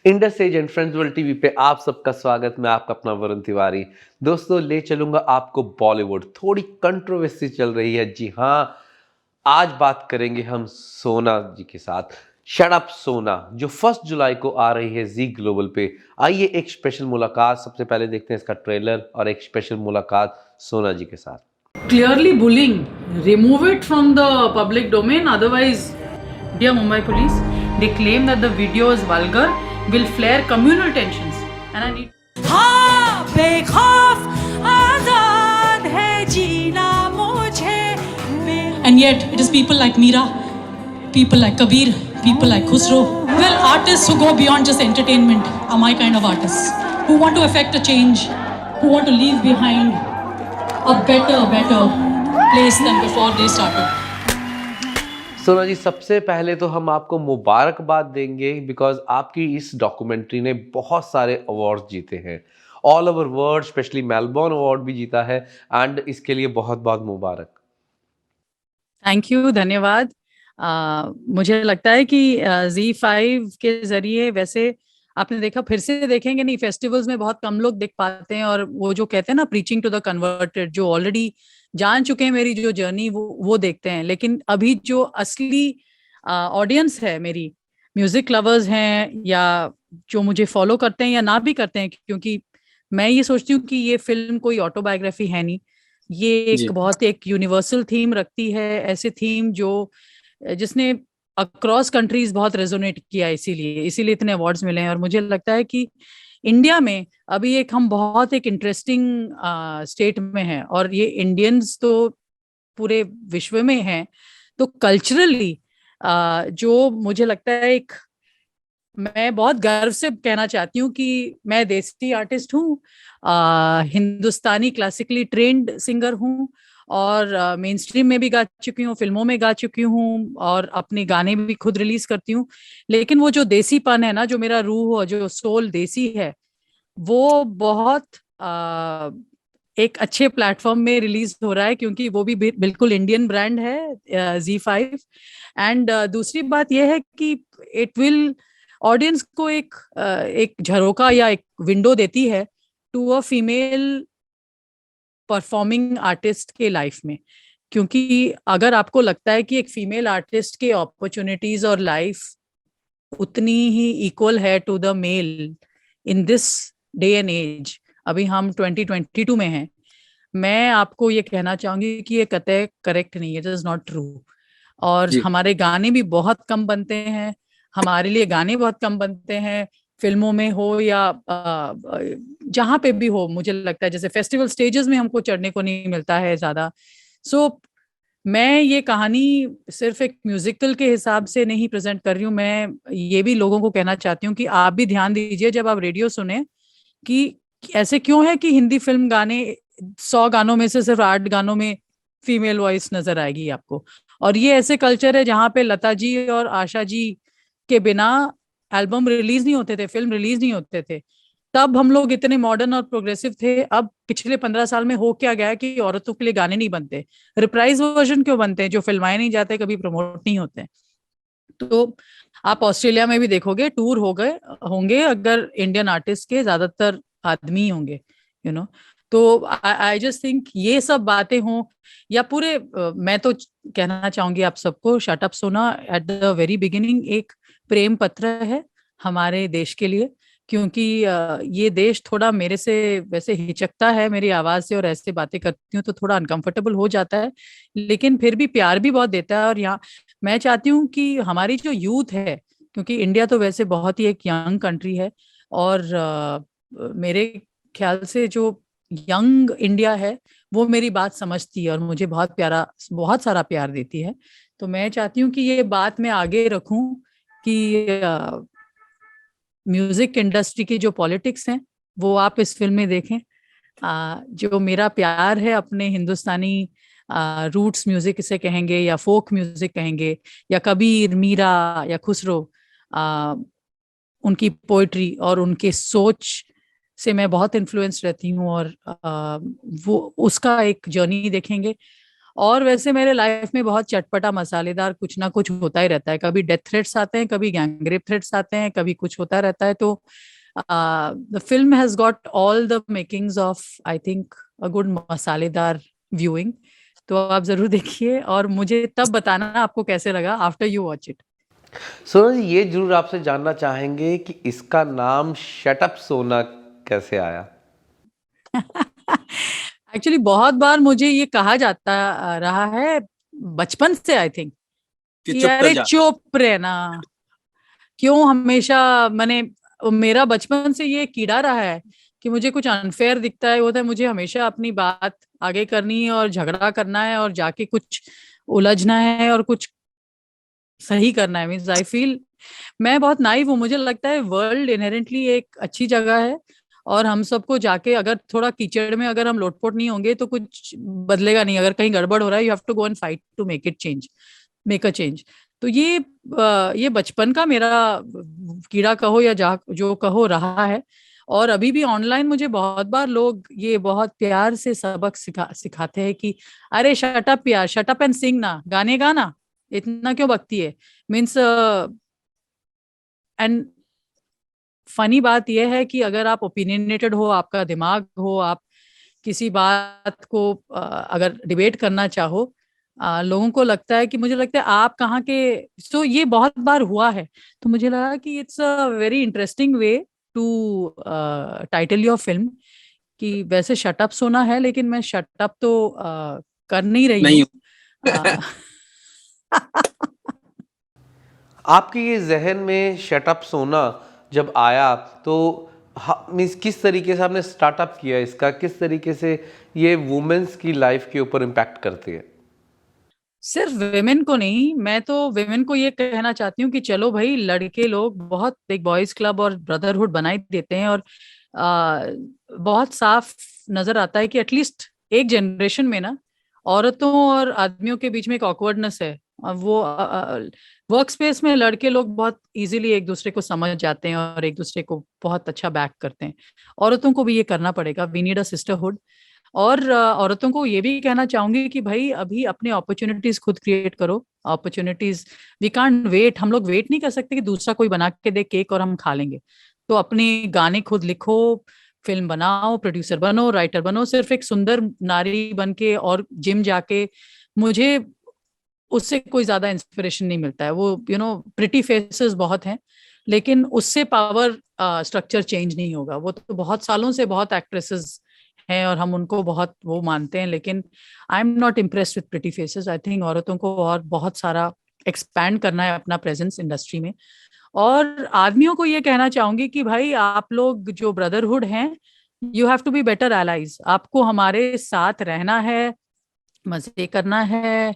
Indus Age and Friends World TV पे आप सबका स्वागत। मैं आपका अपना वरुण तिवारी। दोस्तों, ले चलूंगा आपको बॉलीवुड। थोड़ी कंट्रोवर्सी चल रही है। जी हाँ, आज बात करेंगे हम सोना जी के साथ। शट अप सोना, जो 1 जुलाई को आ रही है जी ग्लोबल पे। आइए एक स्पेशल मुलाकात सबसे पहले देखते हैं इसका ट्रेलर और एक स्पेशल मुलाकात सोना जी के साथ। Clearly bullying. Remove it from the public domain. Otherwise, dear Mumbai police, they claim that the video is vulgar, will flare communal tensions. And I need. हाँ बेखौफ आजाद है जीना मुझे And yet, it is people like Meera, people like Kabir, people like Khusro. Well, artists who go beyond just entertainment are my kind of artists, who want to affect a change, who want to leave behind a better place than before they started. सोना जी, सबसे पहले तो हम आपको मुबारकबाद देंगे because आपकी इस डॉक्यूमेंट्री ने बहुत सारे अवार्ड्स जीते हैं all over world, specially Melbourne award भी जीता है एंड इसके लिए बहुत बहुत मुबारक। थैंक यू, धन्यवाद। मुझे लगता है कि Z5 के जरिए, वैसे आपने देखा, फिर से देखेंगे नहीं, फेस्टिवल्स में बहुत कम लोग देख पाते हैं, और वो जो कहते हैं ना, प्रीचिंग टू द कन्वर्टेड, जो ऑलरेडी जान चुके हैं मेरी जो जर्नी, वो देखते हैं। लेकिन अभी जो असली ऑडियंस है, मेरी म्यूजिक लवर्स हैं, या जो मुझे फॉलो करते हैं या ना भी करते हैं, क्योंकि मैं ये सोचती हूँ कि ये फिल्म कोई ऑटोबायोग्राफी है नहीं, ये एक बहुत एक यूनिवर्सल थीम रखती है, ऐसे थीम जो जिसने अक्रॉस कंट्रीज बहुत रेजोनेट किया, इसीलिए इतने अवार्ड्स मिले हैं। और मुझे लगता है कि इंडिया में अभी हम बहुत एक इंटरेस्टिंग स्टेट में हैं, और ये इंडियंस तो पूरे विश्व में हैं, तो कल्चरली जो मुझे लगता है, मैं बहुत गर्व से कहना चाहती हूँ कि मैं देसी आर्टिस्ट हूँ, हिंदुस्तानी क्लासिकली ट्रेन्ड सिंगर हूँ, और मेन स्ट्रीम में भी गा चुकी हूँ, फिल्मों में गा चुकी हूँ, और अपने गाने भी खुद रिलीज करती हूँ। लेकिन वो जो देसीपन है ना, जो मेरा रूह और जो सोल देसी है, वो बहुत एक अच्छे प्लेटफॉर्म में रिलीज हो रहा है, क्योंकि वो भी बिल्कुल इंडियन ब्रांड है, Z5। एंड दूसरी बात यह है कि इट विल ऑडियंस को एक झरोका या एक विंडो देती है to a female performing artist के लाइफ में। क्योंकि अगर आपको लगता है कि एक फीमेल आर्टिस्ट के अपॉर्चुनिटीज और लाइफ उतनी ही इक्वल है to the male in this day and age, अभी हम 2022 में हैं, मैं आपको ये कहना चाहूंगी कि ये कतई करेक्ट नहीं है, इट इज नॉट ट्रू। और हमारे गाने भी बहुत कम बनते हैं, हमारे लिए गाने बहुत कम बनते हैं, फिल्मों में हो या जहां पे भी हो। मुझे लगता है जैसे फेस्टिवल स्टेजेस में हमको चढ़ने को नहीं मिलता है ज्यादा। सो मैं ये कहानी सिर्फ एक म्यूजिकल के हिसाब से नहीं प्रेजेंट कर रही हूँ, मैं ये भी लोगों को कहना चाहती हूँ कि आप भी ध्यान दीजिए जब आप रेडियो सुने, कि ऐसे क्यों है कि हिंदी फिल्म गाने 100 गानों में से सिर्फ 8 गानों में फीमेल वॉइस नजर आएगी आपको। और ये ऐसे कल्चर है जहाँ पे लता जी और आशा जी के बिना एल्बम रिलीज नहीं होते थे, फिल्म रिलीज नहीं होते थे। तब हम लोग इतने मॉडर्न और प्रोग्रेसिव थे। अब पिछले 15 साल में हो क्या गया कि औरतों के लिए गाने नहीं बनते, रिप्राइज वर्जन क्यों बनते हैं, जो फिल्माए नहीं जाते, कभी प्रमोट नहीं होते। तो आप ऑस्ट्रेलिया में भी देखोगे, टूर हो गए होंगे, अगर इंडियन आर्टिस्ट के ज्यादातर आदमी होंगे, यू नो। तो आई जस्ट थिंक ये सब बातें हों या पूरे मैं तो कहना चाहूंगी आप सबको, शट अप सोना एट द वेरी बिगिनिंग एक प्रेम पत्र है हमारे देश के लिए। क्योंकि ये देश थोड़ा मेरे से वैसे हिचकता है मेरी आवाज से, और ऐसे बातें करती हूँ तो थोड़ा अनकंफर्टेबल हो जाता है, लेकिन फिर भी प्यार भी बहुत देता है। और यहाँ मैं चाहती हूँ कि हमारी जो यूथ है, क्योंकि इंडिया तो वैसे बहुत ही एक यंग कंट्री है, और मेरे ख्याल से जो यंग इंडिया है वो मेरी बात समझती है और मुझे बहुत सारा प्यार देती है। तो मैं चाहती हूँ कि ये बात मैं आगे रखूं कि म्यूजिक इंडस्ट्री की जो पॉलिटिक्स हैं वो आप इस फिल्म में देखें। जो मेरा प्यार है अपने हिंदुस्तानी रूट्स म्यूजिक इसे कहेंगे, या फोक म्यूजिक कहेंगे, या कबीर, मीरा या खुसरो, उनकी पोइट्री और उनके सोच से मैं बहुत इन्फ्लुएंस रहती हूँ, और वो उसका एक जर्नी देखेंगे। और वैसे मेरे लाइफ में बहुत चटपटा मसालेदार कुछ ना कुछ होता ही रहता है, कभी डेथ थ्रेट्स आते हैं, कभी गैंगरेप थ्रेट्स आते हैं, कभी कुछ होता रहता है। तो the film has got all the makings of, I think, a good मसालेदार व्यूइंग। तो आप जरूर देखिए और मुझे तब बताना आपको कैसे लगा आफ्टर यू वॉच इट। सोना जी, ये जरूर आपसे जानना चाहेंगे कि इसका नाम शट अप सोना कैसे आया? एक्चुअली बहुत बार मुझे ये कहा जाता रहा है बचपन से, आई थिंक, कि कि चुप कर अरे जा। चुप रहना, क्यों हमेशा। मैंने, मेरा बचपन से ये कीड़ा रहा है कि मुझे कुछ अनफेयर दिखता है, होता है, मुझे हमेशा अपनी बात आगे करनी है और झगड़ा करना है और जाके कुछ उलझना है और कुछ सही करना है। मीन्स आई फील मैं बहुत नाइव हूँ, मुझे लगता है वर्ल्ड इनहेरेंटली एक अच्छी जगह है और हम सबको जाके अगर थोड़ा कीचड़ में अगर हम लोटपोट नहीं होंगे तो कुछ बदलेगा नहीं। अगर कहीं गड़बड़ हो रहा है, you have to go and fight to make it change, make a change. तो ये बचपन का मेरा कीड़ा कहो या जो कहो रहा है। और अभी भी ऑनलाइन मुझे बहुत बार लोग ये बहुत प्यार से सबक सिखाते हैं कि अरे शट अप यार, शट अप एंड सिंग ना, गाने गाना, इतना क्यों बकती है। मीन्स एंड फनी बात यह है कि अगर आप ओपिनियनेटेड हो, आपका दिमाग हो, आप किसी बात को अगर डिबेट करना चाहो, लोगों को लगता है कि, मुझे लगता है आप कहाँ के। सो ये बहुत बार हुआ है, तो मुझे लगा कि it's a very interesting way to title your film, कि वैसे शटअप सोना है लेकिन मैं शटअप तो कर नहीं रही नहीं हूँ। आपके ये जहन में शट अप सोना जब आया तो मीन्स किस तरीके से आपने स्टार्टअप किया इसका, किस तरीके से ये वुमेन्स की लाइफ के ऊपर इम्पैक्ट करती है? सिर्फ विमेन को नहीं, मैं तो विमेन को ये कहना चाहती हूँ कि चलो भाई, लड़के लोग बहुत एक बॉयज क्लब और ब्रदरहुड बना ही देते हैं और बहुत साफ नजर आता है कि एटलीस्ट एक जनरेशन में ना, औरतों और आदमियों के बीच में एक ऑकवर्डनेस है। वो वर्क स्पेस में लड़के लोग बहुत इजीली एक दूसरे को समझ जाते हैं और एक दूसरे को बहुत अच्छा बैक करते हैं। औरतों को भी ये करना पड़ेगा, वी नीड अ सिस्टरहुड। और औरतों को ये भी कहना चाहूंगी कि भाई अभी अपने अपॉर्चुनिटीज खुद क्रिएट करो। अपॉर्चुनिटीज, वी कांट वेट, हम लोग वेट नहीं कर सकते कि दूसरा कोई बना के दे केक और हम खा लेंगे। तो अपने गाने खुद लिखो, फिल्म बनाओ, प्रोड्यूसर बनो, राइटर बनो। सिर्फ एक सुंदर नारी बन के और जिम जाके मुझे उससे कोई ज्यादा इंस्पिरेशन नहीं मिलता है। वो प्रिटी फेसेस बहुत हैं लेकिन उससे पावर स्ट्रक्चर चेंज नहीं होगा। वो तो बहुत सालों से बहुत एक्ट्रेसेस हैं और हम उनको बहुत वो मानते हैं, लेकिन I am not impressed with pretty faces. I think औरतों को और बहुत सारा एक्सपैंड करना है अपना प्रेजेंस इंडस्ट्री में। और आदमियों को ये कहना चाहूंगी कि भाई आप लोग जो ब्रदरहुड हैं, you have to be better allies. आपको हमारे साथ रहना है, मजे करना है,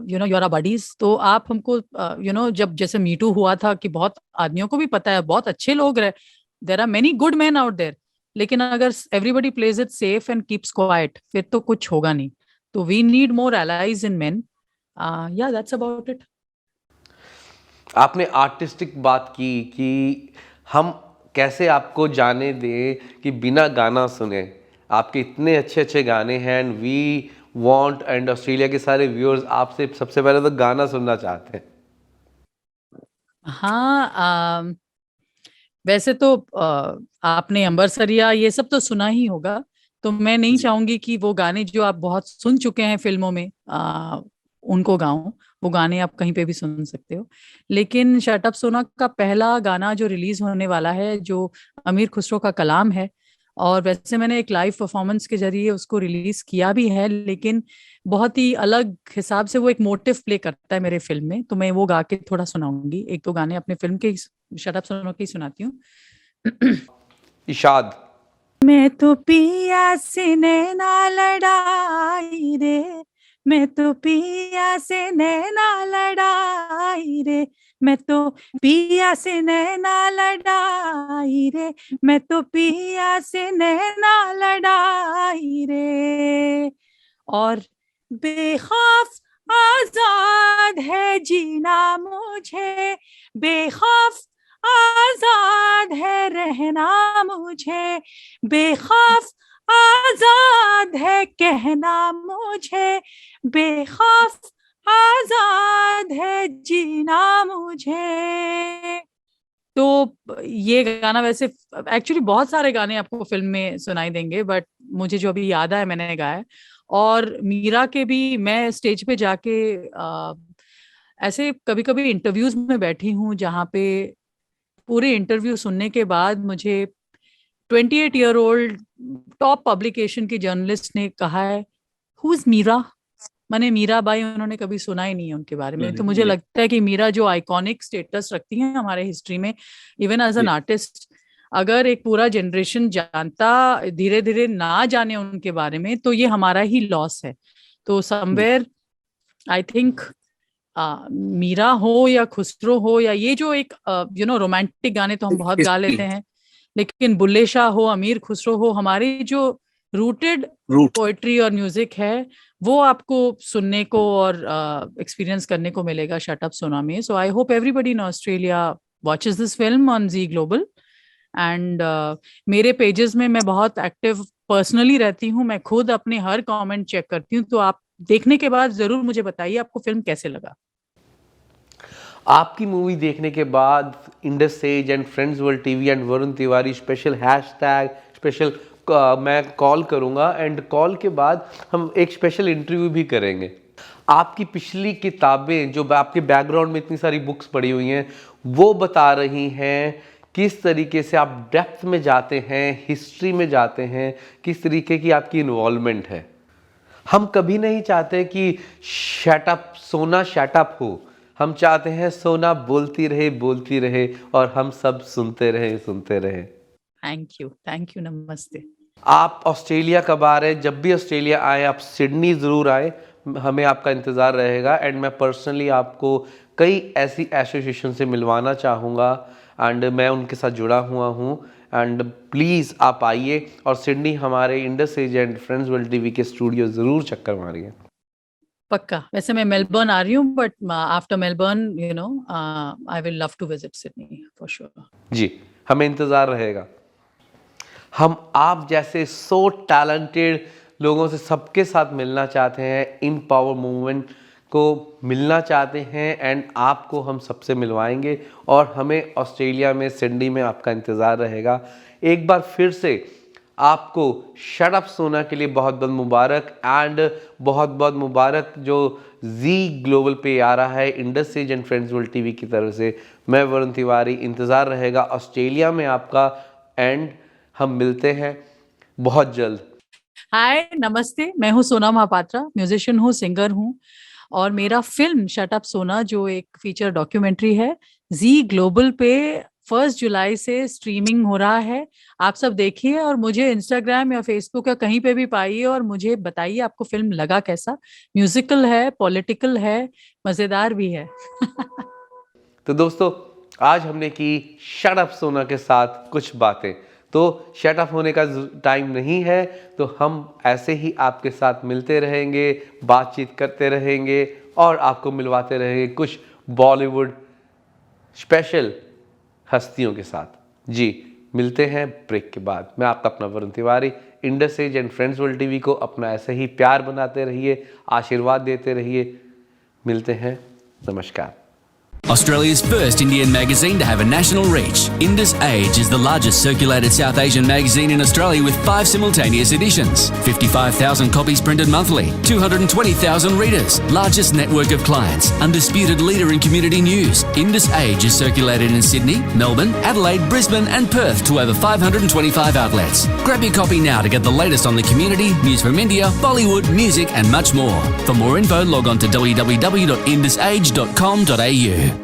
यू आर बडीज। तो आप हमको जब जैसे मीटू हुआ था कि बहुत आदमियों को भी पता है बहुत अच्छे लोग रहे, there are many good man out there, लेकिन अगर everybody plays it safe and keeps quiet फिर तो कुछ होगा नहीं। तो we need more allies in men. या दैट्स अबाउट इट। आपने आर्टिस्टिक बात की कि हम कैसे आपको जाने दें कि बिना गाना सुने। आपके इतने अच्छे अच्छे गाने हैं and we want, and Australia के सारे व्यूअर्स आपसे सबसे पहले तो गाना सुनना चाहते हैं। हाँ, वैसे तो आपने अंबर सरिया ये सब तो सुना ही होगा, तो मैं नहीं चाहूंगी कि वो गाने जो आप बहुत सुन चुके हैं फिल्मों में उनको गाऊं। वो गाने आप कहीं पे भी सुन सकते हो। लेकिन शट अप सोना का पहला गाना जो रिलीज होने वाला है, जो अमीर खुसरो का कलाम है, और वैसे मैंने एक लाइव परफॉर्मेंस के जरिए उसको रिलीज किया भी है, लेकिन बहुत ही अलग हिसाब से वो एक मोटिव प्ले करता है मेरे फिल्म में। तो मैं वो गा के थोड़ा सुनाऊंगी। एक दो गाने अपने फिल्म के शट अप सोना के ही सुनाती हूँ। इशाद। मैं तो पिया से नैना लड़ाई रे, मैं तो पिया से नैना लड़ाई रे, मैं तो पिया से नैना लड़ाई रे, मैं तो पिया से नैना लड़ाई रे। और बेखौफ आजाद है जीना मुझे, बेखौफ आजाद है रहना मुझे, बेखौफ आजाद है कहना मुझे, बेखौफ आजाद है जीना मुझे। तो ये गाना वैसे एक्चुअली बहुत सारे गाने आपको फिल्म में सुनाई देंगे, बट मुझे जो अभी याद है मैंने गाया। और मीरा के भी मैं स्टेज पे जाके ऐसे कभी कभी इंटरव्यूज में बैठी हूँ जहाँ पे पूरे इंटरव्यू सुनने के बाद मुझे 28-year-old टॉप पब्लिकेशन की जर्नलिस्ट ने कहा है, हु इज मीरा? मैंने मीरा बाई उन्होंने कभी सुना ही नहीं है उनके बारे में। तो मुझे लगता है कि मीरा जो आइकॉनिक स्टेटस रखती हैं हमारे हिस्ट्री में, इवन एज एन आर्टिस्ट, अगर एक पूरा जनरेशन जानता धीरे धीरे ना जाने उनके बारे में, तो ये हमारा ही लॉस है। तो समवेयर आई थिंक मीरा हो या खुसरो हो, या ये जो एक रोमांटिक गाने तो हम बहुत गा लेते हैं, लेकिन बुल्ले शाह हो, अमीर खुसरो हो, हमारी जो रूटेड पोएट्री और म्यूजिक है वो आपको सुनने को और एक्सपीरियंस करने को मिलेगा शट अप सोना में। So I hope everybody in Australia watches this film on Zee global. And मेरे पेजेस में मैं बहुत एक्टिव पर्सनली रहती हूँ, मैं खुद अपने हर कमेंट चेक करती हूँ। तो आप देखने के बाद जरूर मुझे बताइए आपको फिल्म कैसे लगा। आपकी मूवी देखने के बाद Indus Age and Friends World TV and Varun Tiwari special hashtag special मैं कॉल करूंगा, एंड कॉल के बाद हम एक स्पेशल इंटरव्यू भी करेंगे। आपकी पिछली किताबें जो आपके बैकग्राउंड में इतनी सारी बुक्स पड़ी हुई हैं वो बता रही हैं किस तरीके से आप डेप्थ में जाते हैं, हिस्ट्री में जाते हैं, किस तरीके की आपकी इन्वॉल्वमेंट है। हम कभी नहीं चाहते कि शट अप हो, हम चाहते हैं सोना बोलती रहे और हम सब सुनते रहे। थैंक यू, नमस्ते। आप ऑस्ट्रेलिया कब आ रहे हैं? जब भी ऑस्ट्रेलिया आए आप सिडनी ज़रूर आए, हमें आपका इंतज़ार रहेगा। एंड मैं पर्सनली आपको कई ऐसी एसोसिएशन से मिलवाना चाहूँगा, एंड मैं उनके साथ जुड़ा हुआ हूँ। एंड प्लीज़ आप आइए और सिडनी हमारे Indus Age and Friends World TV के स्टूडियो ज़रूर चक्कर मारिए। पक्का। वैसे मैं मेलबर्न आ रही हूँ, but after Melbourne I will love to visit Sydney for sure. जी, हमें इंतज़ार रहेगा। हम आप जैसे सो टैलेंटेड लोगों से सबके साथ मिलना चाहते हैं, इन पावर मूवमेंट को मिलना चाहते हैं, एंड आपको हम सबसे मिलवाएंगे। और हमें ऑस्ट्रेलिया में सिडनी में आपका इंतज़ार रहेगा। एक बार फिर से आपको शट अप सोना के लिए बहुत बहुत मुबारक, एंड बहुत बहुत मुबारक जो जी ग्लोबल पे आ रहा है Indus Age and Friends World TV की तरफ से। मैं वरुण तिवारी, इंतज़ार रहेगा ऑस्ट्रेलिया में आपका, एंड हम मिलते हैं बहुत जल्द। हाय, नमस्ते। मैं हूँ सोना महापात्रा, म्यूजिशियन हूँ, सिंगर हूँ, और मेरा फिल्म शट अप सोना जो एक फीचर डॉक्यूमेंट्री है जी ग्लोबल पे 1 जुलाई से स्ट्रीमिंग हो रहा है। आप सब देखिए और मुझे इंस्टाग्राम या फेसबुक या कहीं पे भी पाइए और मुझे बताइए आपको फिल्म लगा कैसा। म्यूजिकल है, पॉलिटिकल है, मजेदार भी है। तो दोस्तों, आज हमने की शट अप सोना के साथ कुछ बातें। तो शट अप होने का टाइम नहीं है, तो हम ऐसे ही आपके साथ मिलते रहेंगे, बातचीत करते रहेंगे और आपको मिलवाते रहेंगे कुछ बॉलीवुड स्पेशल हस्तियों के साथ। जी, मिलते हैं ब्रेक के बाद। मैं आपका अपना Varun Tiwari, Indus Age and Friends World TV को अपना ऐसे ही प्यार बनाते रहिए, आशीर्वाद देते रहिए। मिलते हैं, नमस्कार। Australia's first Indian magazine to have a national reach, Indus Age is the largest circulated South Asian magazine in Australia with 5 simultaneous editions, 55,000 copies printed monthly, 220,000 readers, largest network of clients, undisputed leader in community news. Indus Age is circulated in Sydney, Melbourne, Adelaide, Brisbane and Perth to over 525 outlets. Grab your copy now to get the latest on the community, news from India, Bollywood, music and much more. For more info, log on to www.indusage.com.au.